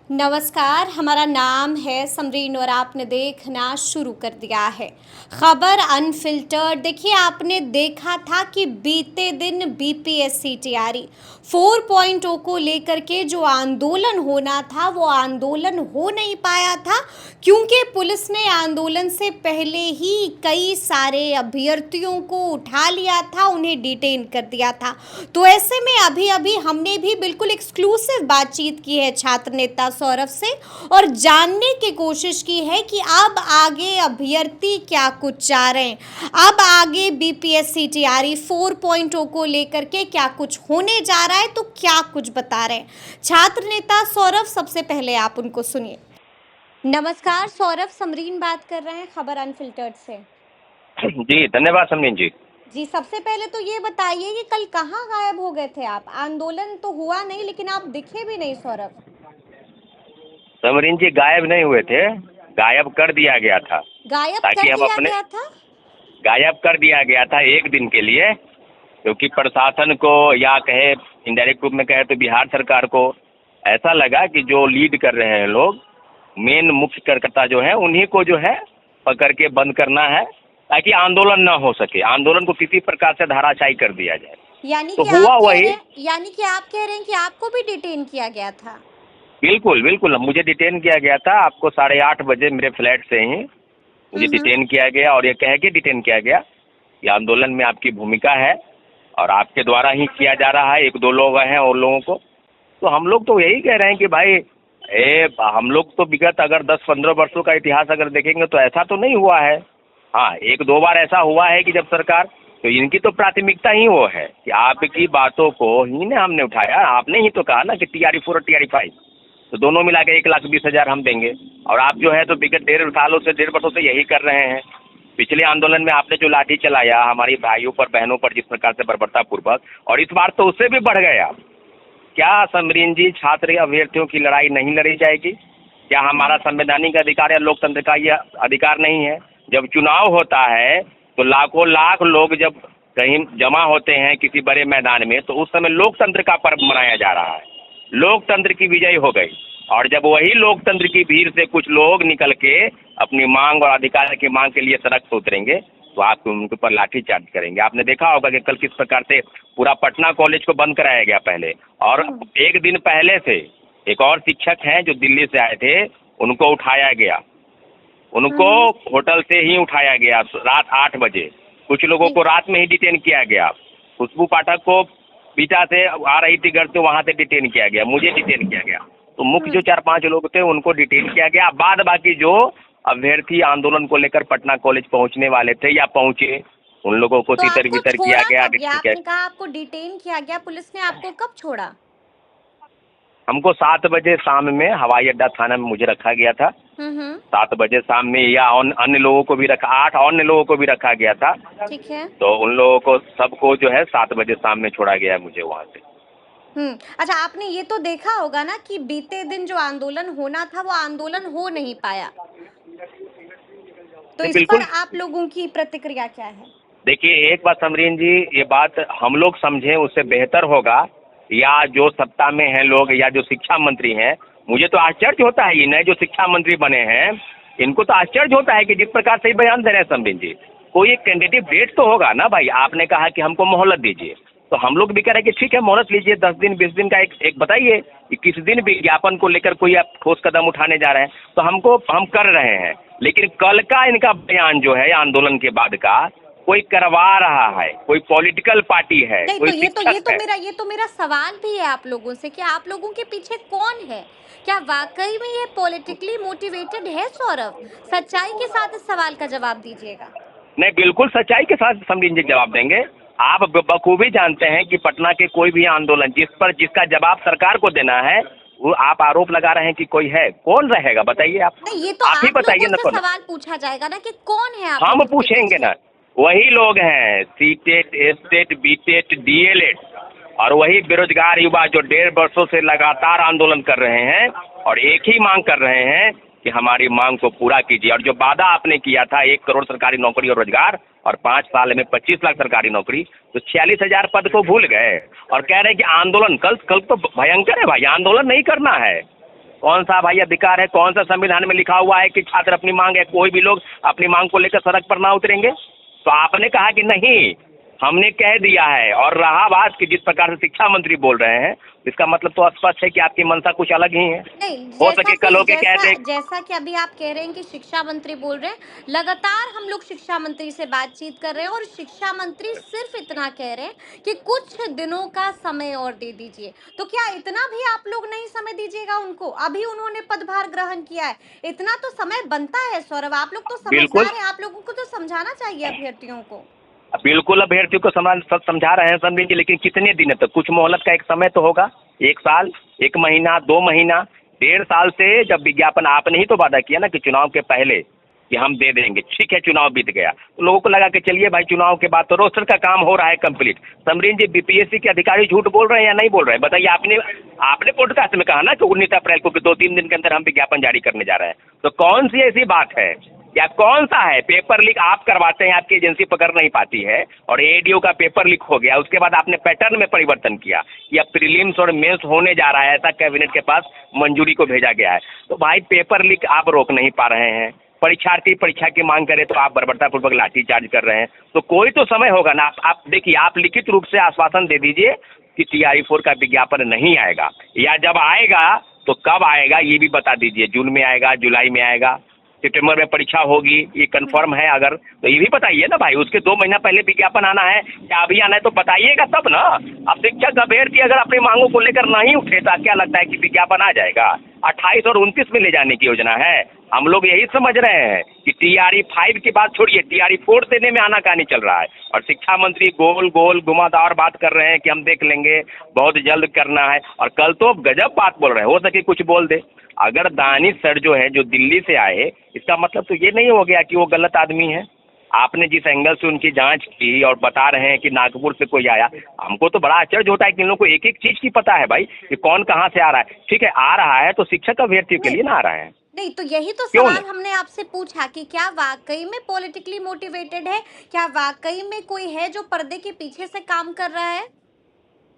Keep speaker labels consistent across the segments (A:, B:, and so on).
A: नमस्कार, हमारा नाम है समरीन और आपने देखना शुरू कर दिया है खबर अनफिल्टर्ड। देखिए, आपने देखा था कि बीते दिन बीपीएससी तैयारी 4.0 को लेकर के जो आंदोलन होना था वो आंदोलन हो नहीं पाया था, क्योंकि पुलिस ने आंदोलन से पहले ही कई सारे अभ्यर्थियों को उठा लिया था, उन्हें डिटेन कर दिया था। तो ऐसे में अभी अभी हमने भी बिल्कुल एक्सक्लूसिव बातचीत की है छात्र नेता सौरभ से और जानने की कोशिश की है कि अब आगे अभ्यर्थी क्या कुछ चाह रहे हैं, अब आगे बीपीएससी तैयारी 4.0 को लेकर के क्या कुछ होने जा रहा है, तो क्या कुछ बता रहे हैं छात्र नेता सौरभ। सबसे पहले आप उनको सुनिए। नमस्कार सौरभ, समरीन बात कर रहे हैं खबर अनफिल्टर्ड से।
B: जी धन्यवाद समरीन जी।
A: जी, सबसे पहले तो ये बताइए कि कल कहाँ गायब हो गए थे आप? आंदोलन तो हुआ नहीं लेकिन आप दिखे भी नहीं सौरभ।
B: समरीन जी गायब नहीं हुए थे, गायब कर दिया गया था।
A: गायब
B: ताकि
A: कर
B: हम
A: दिया
B: अपने
A: गया था?
B: गायब कर दिया गया था एक दिन के लिए, क्योंकि प्रशासन को या कहे इनडायरेक्ट रूप में कहे तो बिहार सरकार को ऐसा लगा कि जो लीड कर रहे हैं लोग, मेन मुख्य कार्यकर्ता जो है उन्हीं को जो है पकड़ के बंद करना है, ताकि आंदोलन न हो सके, आंदोलन को किसी प्रकार से धाराशायी कर दिया जाए।
A: यानी
B: तो
A: कि
B: हुआ
A: आप कह
B: वही।
A: रहे हैं यानी कि आप कह रहे हैं कि आपको भी डिटेन किया गया था?
B: बिल्कुल बिल्कुल, मुझे डिटेन किया गया था। आपको 8:30 बजे मेरे फ्लैट से ही मुझे डिटेन किया गया, और ये कह के डिटेन किया गया कि आंदोलन में आपकी भूमिका है और आपके द्वारा ही किया जा रहा है। एक दो लोग हैं और लोगों को, तो हम लोग तो यही कह रहे हैं कि भाई हम लोग तो विगत अगर 10-15 वर्षों का इतिहास अगर देखेंगे तो ऐसा तो नहीं हुआ है। हाँ, एक दो बार ऐसा हुआ है कि जब सरकार, तो इनकी तो प्राथमिकता ही वो है कि आपकी बातों को ही ने हमने उठाया। आपने ही तो कहा ना कि टीआरई 4 और टीआरई 5, तो दोनों मिला के 1,20,000 हम देंगे। और आप जो है तो विगत 1.5 सालों से 1.5 वर्षों से यही कर रहे हैं। पिछले आंदोलन में आपने जो लाठी चलाया हमारी भाइयों पर बहनों पर जिस प्रकार से बर्बरतापूर्वक, और इस बार तो उससे भी बढ़ गया। क्या समरीन जी छात्र अभ्यर्थियों की लड़ाई नहीं लड़ी जाएगी? क्या हमारा संवैधानिक अधिकार या लोकतंत्र का यह अधिकार नहीं है? जब चुनाव होता है तो लाखों लाख लोग जब कहीं जमा होते हैं किसी बड़े मैदान में, तो उस समय लोकतंत्र का पर्व मनाया जा रहा है, लोकतंत्र की विजय हो गई। और जब वही लोकतंत्र की भीड़ से कुछ लोग निकल के अपनी मांग और अधिकार की मांग के लिए सड़क पर उतरेंगे, तो आप उनके ऊपर लाठीचार्ज करेंगे। आपने देखा होगा कि कल किस प्रकार से पूरा पटना कॉलेज को बंद कराया गया पहले, और एक दिन पहले से एक और शिक्षक हैं जो दिल्ली से आए थे, उनको उठाया गया, उनको होटल से ही उठाया गया रात 8 बजे। कुछ लोगों को रात में ही डिटेन किया गया। खुशबू पाठक को पीटा से आ रही थी घर से, वहाँ से डिटेन किया गया, मुझे डिटेन किया गया। तो मुख्य जो 4-5 लोग थे उनको डिटेन किया गया। बाद बाकी जो अभ्यर्थी आंदोलन को लेकर पटना कॉलेज पहुंचने वाले थे या पहुंचे, उन लोगों को
A: तो
B: तितर
A: आपको
B: बितर किया
A: छोड़ा
B: गया।
A: कब गया? आपने कहा आपको डिटेन किया गया, पुलिस ने आपको कब छोड़ा?
B: हमको 7 बजे शाम में हवाई अड्डा थाना में मुझे रखा गया था। 7 बजे शाम में, या अन्य लोगों को भी रखा, 8 अन्य लोगों को भी रखा गया था।
A: ठीक है।
B: तो उन लोगों को सबको जो है 7 बजे शाम में छोड़ा गया मुझे वहाँ से।
A: अच्छा, आपने ये तो देखा होगा ना कि बीते दिन जो आंदोलन होना था वो आंदोलन हो नहीं पाया, तो
B: नहीं,
A: इस पर
B: बिल्कुल।
A: आप लोगों की प्रतिक्रिया क्या है?
B: देखिए एक बात समरीन जी, ये बात हम लोग समझें उससे बेहतर होगा, या जो सत्ता में हैं लोग या जो शिक्षा मंत्री हैं, मुझे तो आश्चर्य होता है ये नए जो शिक्षा मंत्री बने हैं, इनको तो आश्चर्य होता है कि जिस प्रकार से बयान दे रहे हैं समरीन जी, कोई एक टेंटेटिव डेट तो होगा ना भाई। आपने कहा कि हमको मोहलत दीजिए, तो हम लोग भी कह रहे हैं कि ठीक है मोहलत लीजिए, 10 दिन 20 दिन का एक बताइए कि किस दिन विज्ञापन को लेकर कोई आप ठोस कदम उठाने जा रहे हैं, तो हम कर रहे हैं। लेकिन कल का इनका बयान जो है आंदोलन के बाद का, कोई करवा रहा है, कोई पॉलिटिकल पार्टी है,
A: नहीं,
B: कोई
A: तो
B: शिक्षक है।
A: ये तो मेरा सवाल भी है आप लोगों से कि आप लोगों के पीछे कौन है? क्या वाकई में ये पॉलिटिकली मोटिवेटेड है सौरभ? सच्चाई के साथ इस सवाल का जवाब दीजिएगा।
B: नहीं, बिल्कुल सच्चाई के साथ समरीन जी जवाब देंगे। आप बखूबी जानते हैं कि पटना के कोई भी आंदोलन जिसका जवाब सरकार को देना है, वो आप आरोप लगा रहे हैं कि कोई है, कौन रहेगा बताइए आप?
A: नहीं, ये तो
B: आप ही
A: आप
B: बताइए
A: लोगों
B: ना
A: से
B: कौन।
A: सवाल पूछा जाएगा ना कि कौन है आप
B: हम
A: लोगों के
B: पूछेंगे
A: पीछे?
B: ना, वही लोग हैं सीटेट, एस्टेट, बीटेट, डीएलएड, और वही बेरोजगार युवा जो 1.5 वर्षों से लगातार आंदोलन कर रहे हैं और एक ही मांग कर रहे हैं कि हमारी मांग को पूरा कीजिए। और जो वादा आपने किया था 1 करोड़ सरकारी नौकरी और रोजगार, और 5 साल में 25 लाख सरकारी नौकरी, तो 46,000 पद को भूल गए और कह रहे हैं कि आंदोलन कल तो भयंकर है भाई, आंदोलन नहीं करना है। कौन सा भाई अधिकार है? कौन सा संविधान में लिखा हुआ है कि छात्र अपनी मांग है, कोई भी लोग अपनी मांग को लेकर सड़क पर ना उतरेंगे? तो आपने कहा कि नहीं, हमने कह दिया है। और रहा बात कि जिस प्रकार से शिक्षा मंत्री बोल रहे हैं, इसका मतलब तो स्पष्ट है कि आपकी मंशा कुछ अलग ही है।
A: नहीं,
B: हो सके कल होके कह दे।
A: जैसा कि अभी आप कह रहे हैं कि शिक्षा मंत्री बोल रहे हैं, लगातार हम लोग शिक्षा मंत्री से बातचीत कर रहे हैं और शिक्षा मंत्री सिर्फ इतना कह रहे हैं कि कुछ दिनों का समय और दे दीजिए। तो क्या इतना भी आप लोग नहीं समय दीजिएगा उनको? अभी उन्होंने पदभार ग्रहण किया है, इतना तो समय बनता है सौरभ। आप लोग तो
B: बिल्कुल
A: समझदार हैं, आप लोगों को तो समझाना चाहिए अभ्यर्थियों को।
B: बिल्कुल अभ्यर्थियों को समझा रहे हैं समझेंगे, लेकिन कितने दिन तक? कुछ मोहलत का एक समय तो होगा, 1 साल, 1 महीना, 2 महीना, 1.5 साल से जब विज्ञापन आपने ही तो वादा किया ना कि चुनाव के पहले कि हम दे देंगे। ठीक है, चुनाव बीत गया तो लोगों को लगा कि चलिए भाई चुनाव के बाद तो रोस्टर का काम हो रहा है कंप्लीट। समरीन जी, बीपीएससी के अधिकारी झूठ बोल रहे हैं या नहीं बोल रहे हैं? बताइए। आपने पॉडकास्ट में कहा ना कि 19 अप्रैल को 2-3 दिन के अंदर हम विज्ञापन जारी करने जा रहे हैं। तो कौन सी ऐसी बात है या कौन सा है? पेपर लीक आप करवाते हैं, आपकी एजेंसी पकड़ नहीं पाती है, और एडीओ का पेपर लीक हो गया। उसके बाद आपने पैटर्न में परिवर्तन किया कि अब प्रीलिम्स और मेंस होने जा रहा है, ऐसा कैबिनेट के पास मंजूरी को भेजा गया है। तो भाई पेपर लीक आप रोक नहीं पा रहे हैं, परीक्षार्थी परीक्षा की मांग करे तो आप बर्बरतापूर्वक लाठीचार्ज कर रहे हैं। तो कोई तो समय होगा ना। आप देखिए, आप लिखित रूप से आश्वासन दे दीजिए कि TRE-4 का विज्ञापन नहीं आएगा, या जब आएगा तो कब आएगा ये भी बता दीजिए। जून में आएगा, जुलाई में आएगा, सितंबर में परीक्षा होगी, ये कंफर्म है? अगर तो ये भी बताइए ना भाई। उसके 2 महीना पहले विज्ञापन आना है या अभी आना है तो बताइएगा तब ना। अब शिक्षक अभ्यर्थी अगर अपनी मांगों को लेकर नहीं उठे तो क्या लगता है कि विज्ञापन आ जाएगा? 28 और 29 में ले जाने की योजना है। हम लोग यही समझ रहे हैं कि TRE-5 की बात छोड़िए, TRE-4 देने में आनाकानी चल रहा है, और शिक्षा मंत्री गोल गोल घुमावदार बात कर रहे हैं कि हम देख लेंगे, बहुत जल्द करना है। और कल तो गजब बात बोल रहे हैं, हो सके कुछ बोल दे। अगर दानिश सर जो है, जो दिल्ली से आए, इसका मतलब तो ये नहीं हो गया कि वो गलत आदमी है। आपने जिस एंगल से उनकी जांच की और बता रहे हैं कि नागपुर से कोई आया, हमको तो बड़ा आश्चर्य होता है कि इन लोगों को एक एक चीज़ की पता है भाई कि कौन कहाँ से आ रहा है। ठीक है, आ रहा है तो शिक्षक अभ्यर्थियों के लिए ना आ रहा है।
A: नहीं, तो यही तो
B: क्यों
A: सवाल
B: नहीं?
A: हमने आपसे पूछा कि क्या वाकई में पॉलिटिकली मोटिवेटेड है? क्या वाकई में कोई है जो पर्दे के पीछे से काम कर रहा है?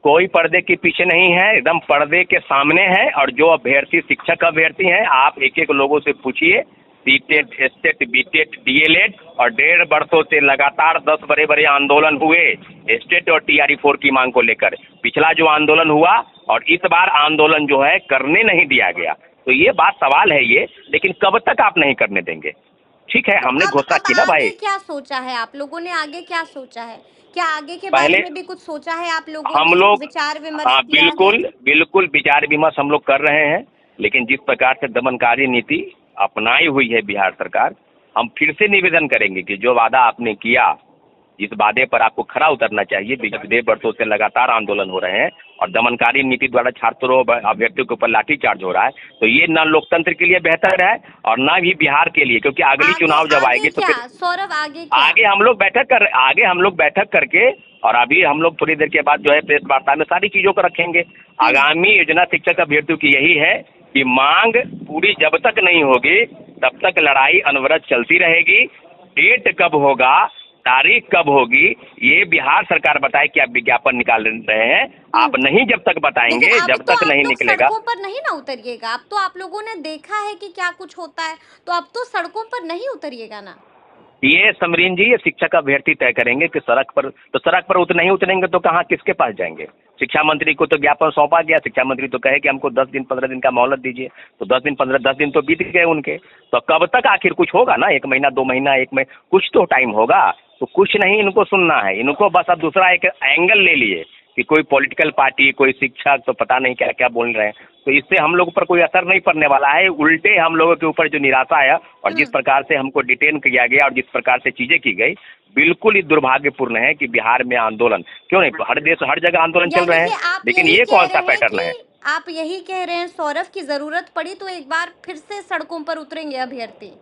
B: कोई पर्दे के पीछे नहीं है, एकदम पर्दे के सामने है। और जो अभ्यर्थी शिक्षक अभ्यर्थी हैं, आप एक एक लोगों से पूछिए। सीटेट, एस्टेट, बीटेट, डीएलएड, और 1.5 वर्षों से लगातार 10 बड़े बड़े आंदोलन हुए एस्टेट और TRE-4 की मांग को लेकर। पिछला जो आंदोलन हुआ और इस बार आंदोलन जो है करने नहीं दिया गया। तो ये बात सवाल है ये, लेकिन कब तक आप नहीं करने देंगे? ठीक है,
A: तो
B: हमने घोषणा
A: अब
B: की ना भाई।
A: आगे क्या सोचा है आप लोगों ने? आगे क्या सोचा है? क्या आगे के बारे
B: पहले
A: में भी कुछ सोचा है आप लोगों
B: हम
A: ने?
B: लोग,
A: विचार विमर्श
B: हाँ
A: किया है?
B: बिल्कुल बिल्कुल विचार विमर्श हम लोग कर रहे हैं, लेकिन जिस प्रकार से दमनकारी नीति अपनाई हुई है बिहार सरकार, हम फिर से निवेदन करेंगे कि जो वादा आपने किया, जिस वादे पर आपको खरा उतरना चाहिए। विगत 1.5 वर्षों से लगातार आंदोलन हो रहे हैं और दमनकारी नीति द्वारा छात्रों अभ्यर्थियों के ऊपर लाठीचार्ज हो रहा है। तो ये न लोकतंत्र के लिए बेहतर है और न ही बिहार के लिए, क्योंकि अगली चुनाव जब आएगी तो फिर
A: सौरभ आगे क्या?
B: आगे हम लोग बैठक करके, और अभी हम लोग थोड़ी देर के बाद जो है प्रेस वार्ता में सारी चीज़ों को रखेंगे। आगामी योजना शिक्षक अभ्यर्थियों की यही है कि मांग पूरी जब तक नहीं होगी तब तक लड़ाई अनवरत चलती रहेगी। डेट कब होगा, तारीख कब होगी, ये बिहार सरकार बताए कि आप विज्ञापन निकाल रहे हैं। आप नहीं जब तक बताएंगे, जब तक नहीं निकलेगा।
A: सड़कों पर नहीं ना उतरिएगा। अब तो आप लोगों ने देखा है कि क्या कुछ होता है, तो अब तो सड़कों पर नहीं उतरिएगा ना।
B: ये समरीन जी, ये शिक्षक अभ्यर्थी तय करेंगे कि सड़क पर नहीं उतरेंगे तो कहाँ, किसके पास जाएंगे? शिक्षा मंत्री को तो ज्ञापन सौंपा गया, शिक्षा मंत्री तो कहे कि हमको 10 दिन 15 दिन का मोहलत दीजिए। तो 10 दिन तो बीत गए उनके। तो कब तक आखिर कुछ होगा ना? 1 महीना, 2 महीना, 1 महीना, कुछ तो टाइम होगा। तो कुछ नहीं इनको सुनना है, इनको बस अब दूसरा एक एंगल ले लिए कि कोई पॉलिटिकल पार्टी, कोई शिक्षक, तो पता नहीं क्या क्या बोल रहे हैं। तो इससे हम लोग पर कोई असर नहीं पड़ने वाला है। उल्टे हम लोगों के ऊपर जो निराशा है और जिस प्रकार से हमको डिटेन किया गया और जिस प्रकार से चीजें की गई, बिल्कुल ही दुर्भाग्यपूर्ण है कि बिहार में आंदोलन, क्यों नहीं, हर देश हर जगह आंदोलन चल रहे हैं, लेकिन ये कौन सा पैटर्न है?
A: आप यही कह रहे हैं सौरभ की जरूरत पड़ी तो एक बार फिर से सड़कों पर उतरेंगे अभ्यर्थी?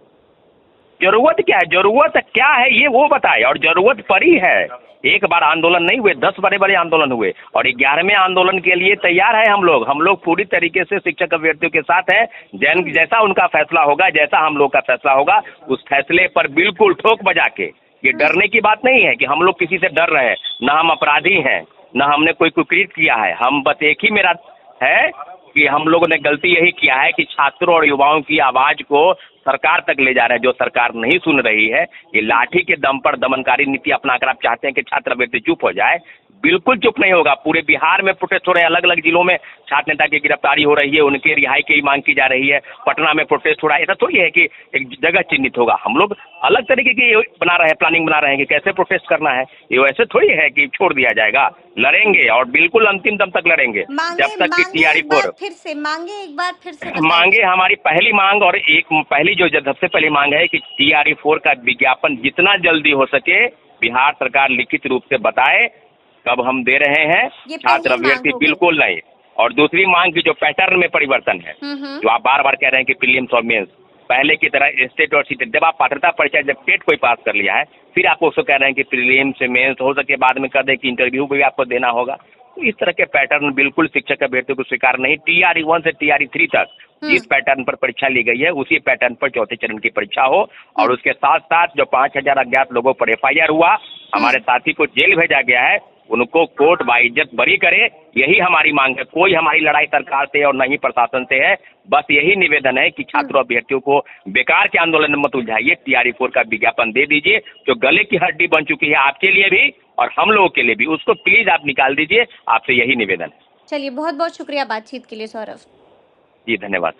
B: जरूरत क्या है, जरूरत क्या है ये वो बताए। और जरूरत पड़ी है। एक बार आंदोलन नहीं हुए, 10 बड़े बड़े आंदोलन हुए, और 11वें आंदोलन के लिए तैयार है हम लोग पूरी तरीके से शिक्षक अभ्यर्थियों के साथ हैं। जैसा उनका फैसला होगा, जैसा हम लोग का फैसला होगा, उस फैसले पर बिल्कुल ठोक बजा के। ये डरने की बात नहीं है कि हम लोग किसी से डर रहे हैं, ना हम अपराधी हैं, ना हमने कोई कुकृत्य किया है। हम बस एक ही मेरा है कि हम लोगों ने गलती यही किया है कि छात्रों और युवाओं की आवाज को सरकार तक ले जा रहे हैं, जो सरकार नहीं सुन रही है। ये लाठी के दम पर दमनकारी नीति अपनाकर आप चाहते हैं कि छात्र अभ्यर्थी चुप हो जाए, बिल्कुल चुप नहीं होगा। पूरे बिहार में प्रोटेस्ट हो रहे हैं, अलग अलग जिलों में छात्र नेता की गिरफ्तारी हो रही है, उनके रिहाई की मांग की जा रही है। पटना में प्रोटेस्ट हो रहा है। ऐसा थोड़ी है कि एक जगह चिन्हित होगा। हम लोग अलग तरीके की बना रहे हैं, प्लानिंग बना रहे हैं कि कैसे प्रोटेस्ट करना है। ये वैसे थोड़ी है कि छोड़ दिया जाएगा। लड़ेंगे और बिल्कुल अंतिम दम तक लड़ेंगे, जब तक कि TRE-4
A: एक बार फिर से बताइए।
B: मांगे। हमारी पहली मांग और एक पहली जो सबसे पहली मांग है कि TRE-4 का विज्ञापन जितना जल्दी हो सके बिहार सरकार लिखित रूप से बताए कब हम दे रहे हैं।
A: ये
B: छात्र
A: पहली मांग
B: अभ्यर्थी
A: हो गई।
B: बिल्कुल नहीं। और दूसरी मांग की जो पैटर्न में परिवर्तन है, जो आप बार बार कह रहे हैं कि प्रीलिम्स और मेंस पहले की तरह स्टेट और सीटेट, जब आप पात्रता परीक्षा जब टेट कोई पास कर लिया है फिर आप उसको कह रहे हैं कि प्रीलिम्स मेंस हो सके बाद में कर दे कि इंटरव्यू भी आपको देना होगा। तो इस तरह के पैटर्न बिल्कुल शिक्षक अभ्यर्थियों को स्वीकार नहीं। TRE-1 से TRE-3 तक जिस पैटर्न पर परीक्षा ली गई है उसी पैटर्न पर चौथे चरण की परीक्षा हो। और उसके साथ साथ जो 5000 अज्ञात लोगों पर FIR हुआ, हमारे साथी को जेल भेजा गया है, उनको कोर्ट बाइज्जत बरी करे, यही हमारी मांग है। कोई हमारी लड़ाई सरकार से और न ही प्रशासन से है। बस यही निवेदन है कि छात्रों अभ्यर्थियों को बेकार के आंदोलन में मत उलझाइए। TRE-4 का विज्ञापन दे दीजिए, जो गले की हड्डी बन चुकी है आपके लिए भी और हम लोगों के लिए भी, उसको प्लीज आप निकाल दीजिए। आपसे यही निवेदन है।
A: चलिए, बहुत बहुत शुक्रिया बातचीत के लिए सौरभ।
B: जी धन्यवाद।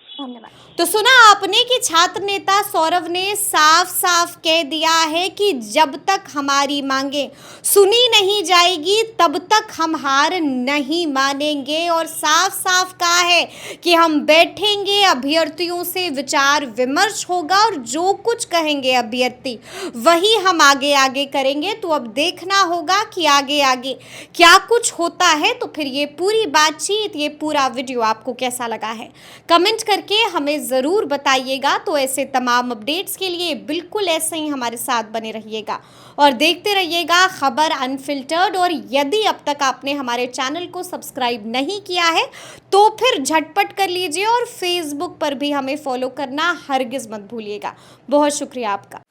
A: तो सुना आपने कि छात्र नेता सौरभ ने साफ साफ कह दिया है कि जब तक हमारी मांगे सुनी नहीं जाएगी तब तक हम हार नहीं मानेंगे। और साफ साफ कहा है कि हम बैठेंगे, अभ्यर्थियों से विचार विमर्श होगा और जो कुछ कहेंगे अभ्यर्थी वही हम आगे आगे करेंगे। तो अब देखना होगा कि आगे आगे क्या कुछ होता है। तो फिर ये पूरी बातचीत, ये पूरा वीडियो आपको कैसा लगा है, कमेंट करके हमें ज़रूर बताइएगा। तो ऐसे तमाम अपडेट्स के लिए बिल्कुल ऐसे ही हमारे साथ बने रहिएगा और देखते रहिएगा खबर अनफिल्टर्ड। और यदि अब तक आपने हमारे चैनल को सब्सक्राइब नहीं किया है तो फिर झटपट कर लीजिए और फेसबुक पर भी हमें फॉलो करना हरगिज़ मत भूलिएगा। बहुत शुक्रिया आपका।